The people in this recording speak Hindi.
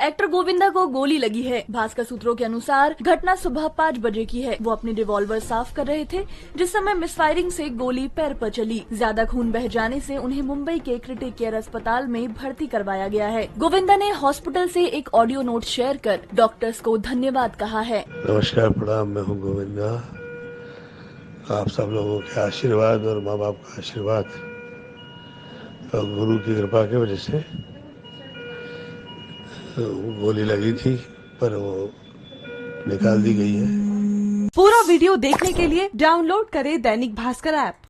एक्टर गोविंदा को गोली लगी है। भास्कर सूत्रों के अनुसार घटना सुबह 5 बजे की है। वो अपनी रिवॉल्वर साफ कर रहे थे जिस समय मिसफायरिंग से गोली पैर पर चली। ज्यादा खून बह जाने से उन्हें मुंबई के क्रिटिक केयर अस्पताल में भर्ती करवाया गया है। गोविंदा ने हॉस्पिटल से एक ऑडियो नोट शेयर कर डॉक्टर्स को धन्यवाद कहा है। नमस्कार, प्रणाम। मैं हूँ गोविंदा। आप सब लोगों के आशीर्वाद और माँ बाप का आशीर्वाद और गुरु की कृपा की वजह से गोली लगी थी, पर वो निकाल दी गई है। पूरा वीडियो देखने के लिए डाउनलोड करें दैनिक भास्कर ऐप।